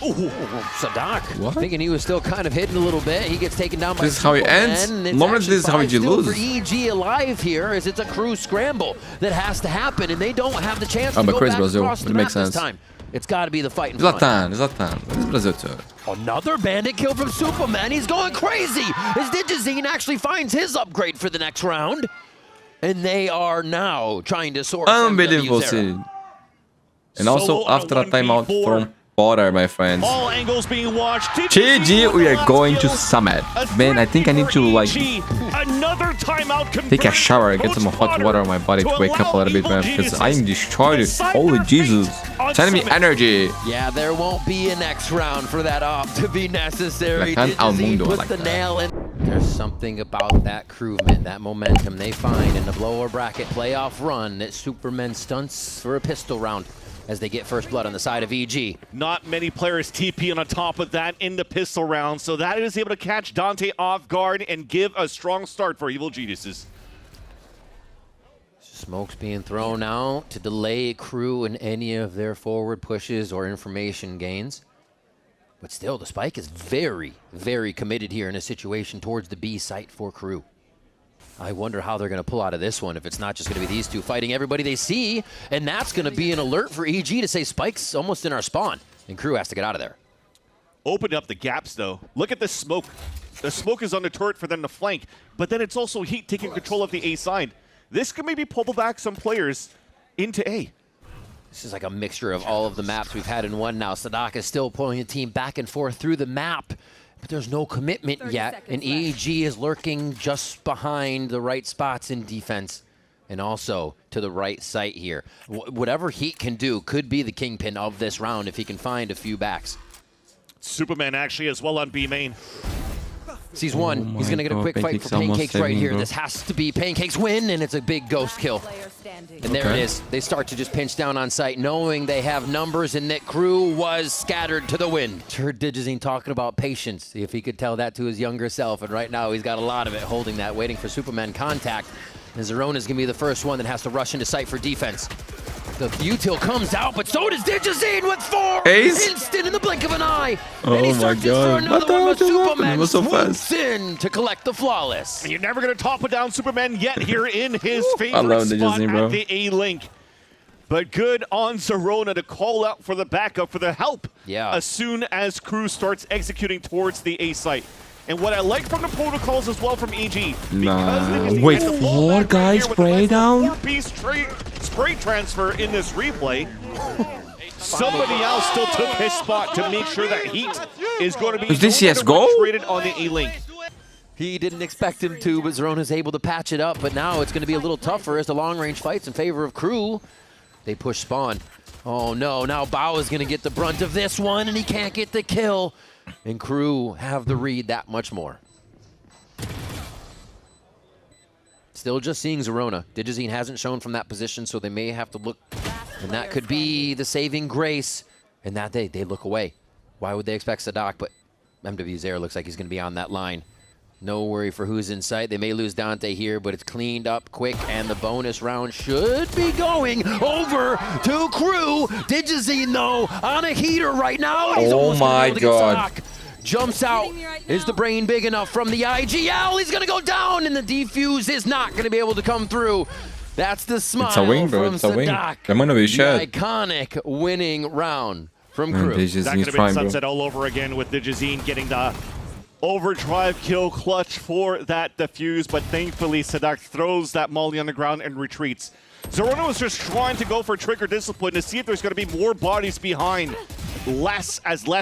A: Sadak,
C: What?
A: thinking he was still kind of hidden a little bit. He gets taken down by
C: This is how it
A: Superman,
C: ends?
A: and it's
C: Normally
A: actually
C: this is how you
A: 5
C: lose.
A: For EG alive here, as it's a crew scramble that has to happen, and they don't have the chance to
C: but
A: go
C: Chris
A: back
C: Brazil,
A: across the
C: it
A: map
C: makes
A: this
C: sense.
A: time. It's got to be the fight in front.
C: Zlatan. This is Brazil too.
A: Another bandit kill from Superman. He's going crazy as Digizine actually finds his upgrade for the next round. And they are now trying to source
C: Unbelievable,
A: MW's
C: City.
A: era.
C: And also after a timeout from Potter, my friends.
B: All angles being watched.
C: GG, we are going to Summit. Man, I think I need to like
B: another timeout
C: take a shower, get some hot water on my body to wake up a little bit, man, because I'm destroyed. Holy Jesus. Send me energy.
A: Yeah, there won't be a next round for that op to be necessary.
C: Lacan al mundo,
A: Puts
C: like
A: the
C: that.
A: nail in. There's something about that crewman, that momentum they find in the lower bracket playoff run that Superman stunts for a pistol round as they get first blood on the side of EG.
B: Not many players TP on top of that in the pistol round, so that is able to catch Dante off guard and give a strong start for Evil Geniuses.
A: Smoke's being thrown out to delay crew in any of their forward pushes or information gains. But still, the spike is very, very committed here in a situation towards the B site for crew. I wonder how they're going to pull out of this one if it's not just going to be these two fighting everybody they see. And that's going to be an alert for EG to say Spike's almost in our spawn. And crew has to get out of there.
B: Open up the gaps, though. Look at the smoke. The smoke is on the turret for them to flank, but then it's also Heat taking control of the A side. This could maybe pull back some players into A.
A: This is like a mixture of all of the maps we've had in one now. Sadak is still pulling the team back and forth through the map, but there's no commitment yet. And EG is lurking just behind the right spots in defense and also to the right site here. Whatever Heat can do could be the kingpin of this round if he can find a few backs.
B: Superman actually as well on B main.
A: Sees one. He's going to get a quick fight for Pancakes right here. This has to be Pancakes win, and it's a big ghost kill. And there it is. They start to just pinch down on site, knowing they have numbers and that crew was scattered to the wind. Heard Digizine talking about patience. See if he could tell that to his younger self. And right now, he's got a lot of it, holding that, waiting for Superman contact. And Zerona's going to be the first one that has to rush into site for defense. The util comes out, but so does Digizine with 4.
C: Ace?
A: Instant in the blink of an eye.
C: Oh
A: and he
C: my
A: searches
C: God.
A: for another
C: What the
A: one,
C: hell
A: but
C: just happened?
A: Superman
C: It was so
A: swoops
C: fast.
A: in to collect the flawless.
B: And you're never going to topple down Superman yet here in his
C: I
B: favorite
C: love the
B: spot
C: Disney, bro.
B: at the A-Link. But good on Zerona to call out for the backup, for the help, as soon as crew starts executing towards the A site. And what I like from the protocols as well from EG,
C: Wait, 4 guys spray down?
B: 4-piece spray transfer in this replay. Somebody else still took his spot to make sure that Heat is going to be
C: Is this CSGO?
B: traded on the A-Link.
A: He didn't expect him to, but Zerona's able to patch it up. But now it's going to be a little tougher as the long-range fights in favor of crew. They push spawn. Oh no, now Bao is going to get the brunt of this one, and he can't get the kill. And crew have the read that much more. Still just seeing Zerona. Digizine hasn't shown from that position, so they may have to look. And that could be the saving grace. And that they look away. Why would they expect Sadak? But MW's air looks like he's going to be on that line. No worry for who's in sight. They may lose Dante here, but it's cleaned up quick, and the bonus round should be going over to crew. Digizine, though, on a heater right now. He's
C: Oh my God.
A: Jumps out. Is the brain big enough from the IGL? He's going to go down, and the defuse is not going to be able to come through. That's the smile
C: It's a win, bro.
A: from
C: It's a win.
A: Sadak.
C: I'm gonna be
A: The
C: shot.
A: iconic winning round from crew.
B: That could have been Sunset all over again with Digizine getting the overdrive kill clutch for that defuse, but thankfully Sadak throws that molly on the ground and retreats. Zerona was just trying to go for trigger discipline to see if there's going to be more bodies behind, less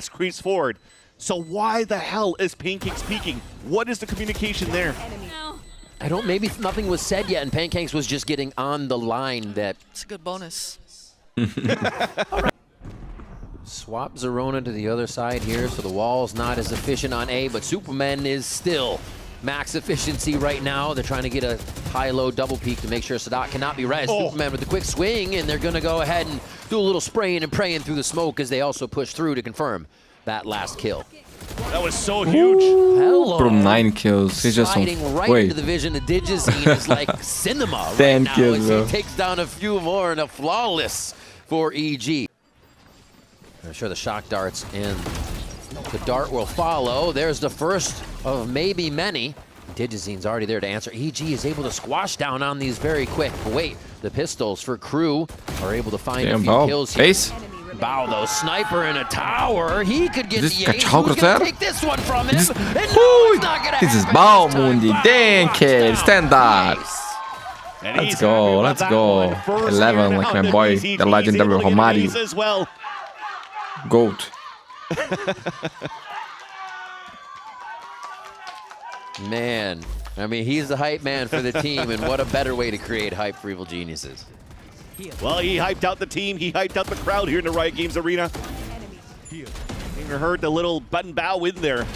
B: creeps forward. So why the hell is Pancakes peeking? What is the communication there?
A: I don't, maybe nothing was said yet, and Pancakes was just getting on the line that...
I: It's a good bonus.
A: Swap Zerona to the other side here, so the wall's not as efficient on A, but Superman is still max efficiency right now. They're trying to get a high-low double peek to make sure Sadak cannot be res. Superman with the quick swing, and they're going to go ahead and do a little spraying and praying through the smoke as they also push through to confirm that last kill.
B: That was so huge.
A: Hello.
C: Bro, 9 kills. He's just on.
A: Sliding right
C: Wait.
A: into the vision of Digizine is like cinema
C: 10
A: right now
C: kills,
A: as
C: bro.
A: he takes down a few more and a flawless for EG. I'm sure the shock darts and the dart will follow. There's the first of maybe many. Digizine's already there to answer. EG is able to squash down on these very quick. But wait, the pistols for KRU are able to find a few kills here.
C: Base.
A: Bow though, sniper in a tower. He could get
C: This
A: the
C: is
A: ace.
C: KRU
A: Who's gonna
C: there?
A: take this one from him?
C: This-
A: And no, it's not gonna
C: This is
A: happen
C: Bow
A: this time.
C: Mundi.
A: Bow
C: Dang,
A: knocks
C: kid.
A: down
C: Stand up.
A: Ace.
B: And
C: Let's
B: he's
C: go,
B: happy about
C: let's
B: that
C: go.
B: one. First
C: 11,
B: year
C: like
B: now,
C: my boy,
B: VCT
C: the
B: is
C: legendary
B: able to get an
C: Romario.
B: ace as well.
C: GOAT.
A: Man, I mean, he's the hype man for the team, and what a better way to create hype for Evil Geniuses.
B: Well, he hyped out the team. He hyped out the crowd here in the Riot Games Arena. You heard the little button bow in there.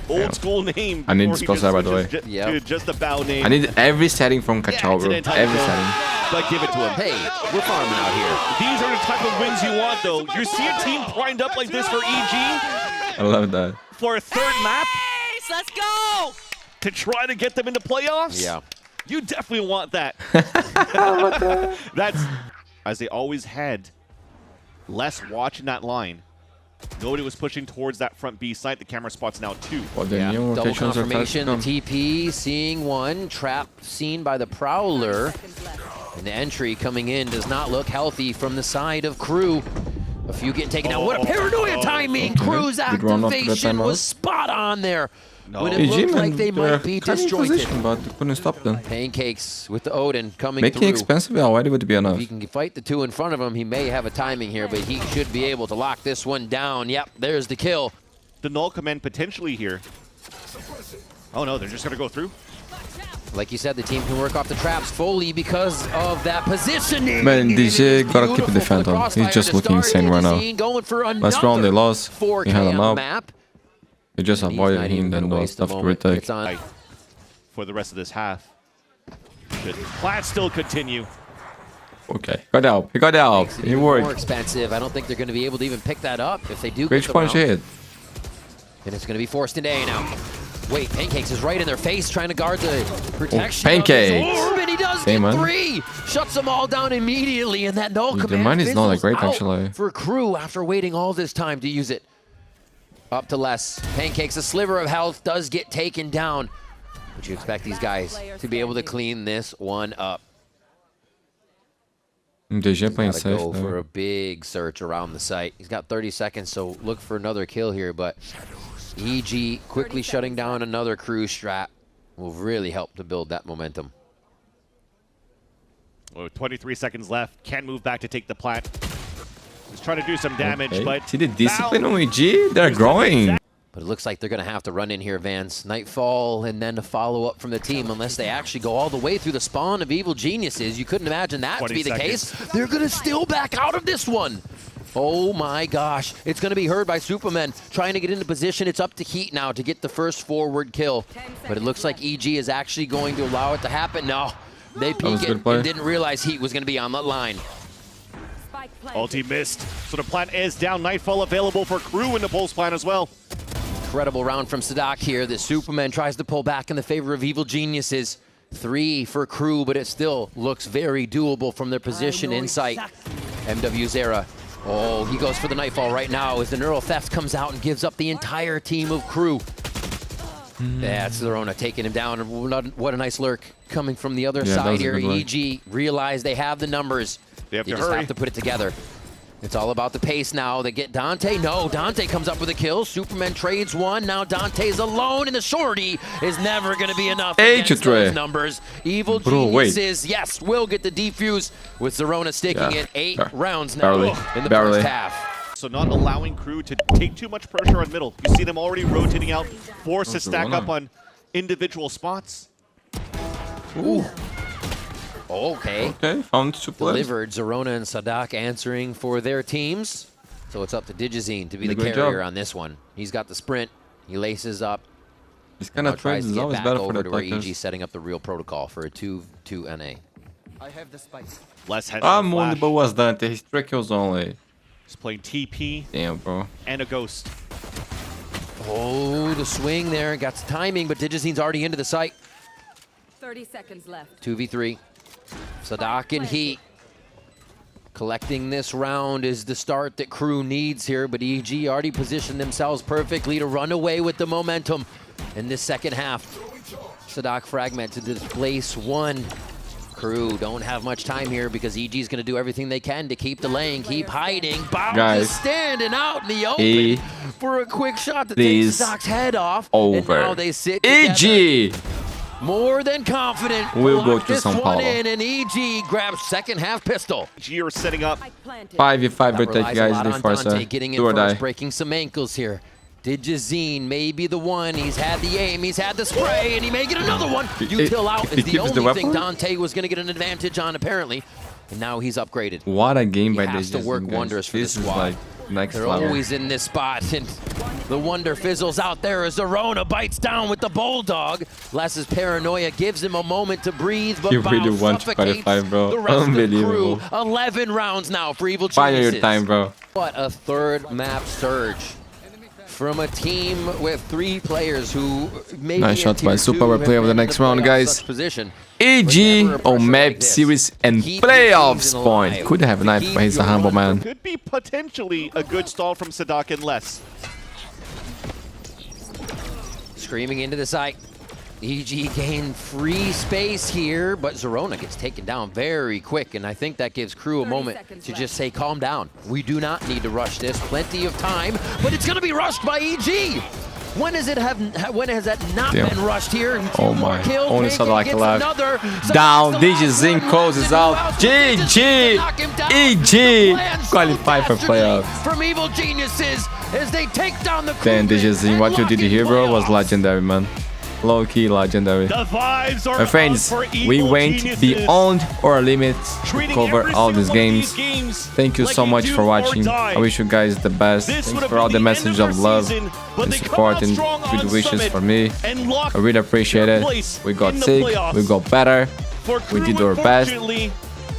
B: Old school name.
C: I need
B: before
C: this
B: he
C: crosshair, by the way.
B: switches
A: Yep.
B: to just a bow name.
C: I need every setting from Kachao, bro.
B: Accident
C: Every
B: type
C: setting.
B: But give it to him.
A: Hey, we're farming out here.
B: These are the type of wins you want, though. You see a team primed up like this for EG
C: I love that.
B: for a third map
D: Let's go!
B: to try to get them into playoffs?
A: Yeah.
B: You definitely want that. That's, as they always had, less watching that line. Nobody was pushing towards that front B site. The camera spot's now 2.
C: Well, the
A: Yeah,
C: new
A: double
C: rotations are
A: confirmation, the
C: fast.
A: TP, seeing one, trap seen by the Prowler. And the entry coming in does not look healthy from the side of KRU. A few getting taken out. What a paranoia timing! KRU's
C: Good run up to the
A: activation
C: timeout.
A: was spot on there. When it
C: EG,
A: looked
C: man,
A: like they
C: they're
A: might be
C: kind of in
A: disjointed.
C: position, but they couldn't stop them.
A: Pancakes with the Odin coming
C: Making
A: through.
C: expensive already would be enough.
A: If he can fight the two in front of him, he may have a timing here, but he should be able to lock this one down. Yep, there's the kill.
B: The null command potentially here. Oh no, they're just gonna go through?
A: Like you said, the team can work off the traps fully because of that positioning.
C: Man,
A: And
C: DJ
A: it is
C: gotta keep
A: beautiful
C: the
A: from
C: Phantom. He's
A: crossfire
C: just
A: to
C: looking
A: start.
C: insane right now.
A: Digizine going for
C: Last round they
A: another
C: lost.
A: 4K
C: We had him
A: on
C: up.
A: map.
C: They just
A: He's
C: avoided
A: not
C: him,
A: even
C: then
A: gonna
C: lost
A: waste a
C: after
A: moment.
C: retake.
A: It's on.
B: For the rest of this half. Should Plat still continue?
C: Okay, got out. He got out.
A: Makes it
C: He
A: even more
C: worked.
A: expensive. I don't think they're going to be able to even pick that up if they do
C: Great
A: get the
C: punch
A: round.
C: hit.
A: And it's going to be forced into A now. Wait, Pancakes is right in their face trying to guard the protection.
C: Pancakes.
A: Of his orb, and he does
C: Same,
A: get
C: man.
A: 3. Shuts them all down immediately, and that null
C: Their
A: command
C: mine is not that
A: fizzles
C: great,
A: out
C: actually.
A: for KRU after waiting all this time to use it. Up to less. Pancakes, a sliver of health, does get taken down. But you expect these guys to be able to clean this one up.
C: DG playing
A: Gotta
C: safe
A: go for
C: there.
A: a big search around the site. He's got 30 seconds, so look for another kill here. But EG quickly shutting down another KRU strat will really help to build that momentum.
B: Oh, 23 seconds left. Can move back to take the plant. He's trying to do some damage,
C: Okay.
B: but
C: See the discipline on EG? They're growing.
A: But it looks like they're going to have to run in here, Vance. Nightfall and then a follow-up from the team unless they actually go all the way through the spawn of Evil Geniuses. You couldn't imagine that to
B: 20
A: be the
B: seconds.
A: case. They're going to still back out of this one. Oh my gosh. It's going to be heard by Superman trying to get into position. It's up to Heat now to get the first forward kill. But it looks like EG is actually going to allow it to happen. No, they
C: was
A: peek
C: a good
A: it
C: play.
A: and didn't realize Heat was going to be on that line.
B: ulti missed. So the plant is down. Nightfall available for KRU in the pulse plant as well.
A: Incredible round from Sadak here. The Superman tries to pull back in the favor of Evil Geniuses. 3 for KRU, but it still looks very doable from their position in sight. MW Zera. Oh, he goes for the Nightfall right now as the Neural Theft comes out and gives up the entire team of KRU. That's Lerona taking him down. What a nice lurk coming from the other
C: Yeah, that
A: side
C: was a
A: here.
C: good one.
A: EG realize they have the numbers.
B: They have to
A: just
B: hurry.
A: have to put it together. It's all about the pace now. They get Dante. No, Dante comes up with a kill. Superman trades one. Now Dante's alone, and the shorty is never going to be enough against those numbers. Evil Geniuses, yes, will get the defuse with Zerona sticking it 8 rounds now in the first half.
B: So not allowing KRU to take too much pressure on middle. You see them already rotating out, forced to stack up on individual spots.
A: Ooh. Okay.
C: Okay, found 2 players.
A: Delivered. Zerona and Sadak answering for their teams. So it's up to Digizine to be the
C: Good
A: carrier
C: job.
A: on this one. He's got the sprint. He laces up.
C: This kind
A: Now
C: of
A: tries
C: trades
A: to
C: is
A: get
C: always
A: back
C: better for
A: over
C: the
A: to where
C: attackers.
A: EG setting up the real protocol for a 2-2 NA.
D: I have the spice.
B: Less heads
C: Ah,
B: on
C: Mundi,
B: flash.
C: but was Dante? His 3 kills only.
B: He's playing TP
C: Damn, bro.
B: and a ghost.
A: Oh, the swing there. Got some timing, but Digizine's already into the site.
I: 30 seconds left.
A: 2v3. Sadak and Heat. Collecting this round is the start that KRU needs here, but EG already positioned themselves perfectly to run away with the momentum in this second half. Sadak fragment to displace one. KRU don't have much time here because EG is going to do everything they can to keep delaying, keep hiding. Bound
C: Guys,
A: is standing out in the open for a quick shot that takes Sadak's head off.
C: Over.
A: And now they sit together.
C: EG!
A: More than confident.
C: We'll go to
A: this
C: São
A: one
C: Paulo.
A: in, and EG grabs second half pistol.
B: EG are setting up.
C: 5v5 rotate,
A: Relies a
C: guys.
A: lot
C: They
A: on
C: force
A: Dante
C: a
A: getting in
C: do or
A: first,
C: die.
A: breaking some ankles here. Digizine may be the one. He's had the aim, he's had the spray, and he may get another one. Util out
C: he
A: is the
C: keeps the
A: only thing
C: weapon?
A: Dante was going to get an advantage on, apparently. And now he's upgraded.
C: What a game by
A: He has
C: this.
A: to work wonders for
C: This
A: the
C: is
A: squad.
C: like next
A: They're
C: level.
A: always in this spot, and the wonder fizzles out there as Zerona bites down with the Bulldog. Les's paranoia gives him a moment to breathe, but
C: You really
A: Bao
C: want to
A: suffocates
C: qualify, bro.
A: the rest
C: Unbelievable.
A: of the KRU. 11 rounds now for Evil
C: Final
A: Geniuses.
C: your time, bro.
A: What a third map surge from a team with 3 players who maybe
C: Nice
A: in
C: shot by
A: tier
C: Super
A: 2
C: Power
A: have
C: play of the
A: been in
C: next round,
A: playoff
C: guys.
A: such position.
C: EG
A: But never a
C: on
A: pressure
C: map
A: like this.
C: series and
A: Keep your
C: playoffs
A: teams
C: point.
A: alive.
C: Could have a knife,
A: Keep
C: but he's a
A: your
C: humble man.
B: Could be potentially a good stall from Sadak and Les.
A: Screaming into the site. EG gained free space here, but Zerona gets taken down very quick, and I think that gives KRU a
I: 30
A: moment
I: seconds
A: to
I: left.
A: just say, calm down. We do not need to rush this. Plenty of time, but it's going to be rushed by EG. When has that not
C: Damn.
A: been rushed here?
C: Oh
A: More
C: my.
A: kills.
C: Only
A: Bacon
C: Sadak
A: gets
C: alive.
A: another.
C: Down.
A: Sadak's the last
C: Digizine
A: one.
C: closes
A: Runs
C: out.
A: into who else?
C: GG.
A: Knock him down.
C: EG.
A: The plan so
C: Qualify for
A: dastardly
C: playoffs.
A: From Evil Geniuses as they take down the
C: Then
A: KRU
C: Digizine,
A: and
C: what you
A: lock
C: did
A: in
C: here, bro, was
A: playoffs.
C: legendary, man. Low-key legendary.
H: The vibes are
C: My friends,
H: up for
C: we
H: Evil
C: went
H: Geniuses.
C: beyond our limits to
H: Treating
C: cover
H: every
C: all
H: single
C: these
H: one of
C: games.
H: games
C: Thank you
H: like
C: so
H: you
C: much
H: do
C: for
H: or
C: watching.
H: die.
C: I wish you guys the best.
H: This
C: Thanks
H: would have
C: for all
H: been
C: the
H: the
C: message
H: end
C: of
H: their
C: love
H: season, but
C: and
H: they come
C: support
H: out
C: and
H: strong
C: good
H: on
C: wishes
H: Summit
C: for me.
H: and lock
C: I really appreciate
H: their
C: it.
H: place
C: We got
H: in the
C: sick,
H: playoffs.
C: we got better.
H: For
C: We
H: KRU,
C: did our best.
H: unfortunately,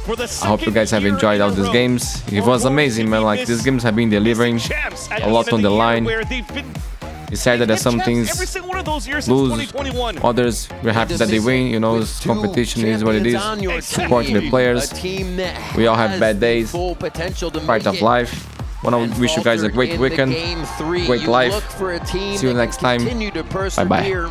H: for the
C: I hope you guys have
H: second
C: enjoyed
H: year
C: all
H: in a
C: these
H: row,
C: games. It
H: are
C: was
H: going
C: amazing,
H: to
C: man.
H: be
C: Like, these games have been delivering
H: champs at
C: a
H: the
C: lot
H: end of
C: on the
H: year
C: line.
H: where they've been
C: Decided that some
H: champs
C: things
H: every single one of those years
C: lose,
H: since 2021.
C: others we're happy that they win. You know,
A: With two
C: competition is what it is.
A: champions on your
C: Supporting the
A: team,
C: players.
A: a team that
C: We all have
A: has
C: bad
A: the
C: days.
A: full potential to
C: Part
A: make
C: of
A: it.
C: life. Wanna
A: And
C: wish you guys a
A: faltered
C: great
A: in the
C: weekend.
A: game 3.
C: Great
A: You
C: life.
A: look for a team
C: See you
A: that
C: next
A: can
C: time.
A: continue to
C: Bye-bye.
A: persevere.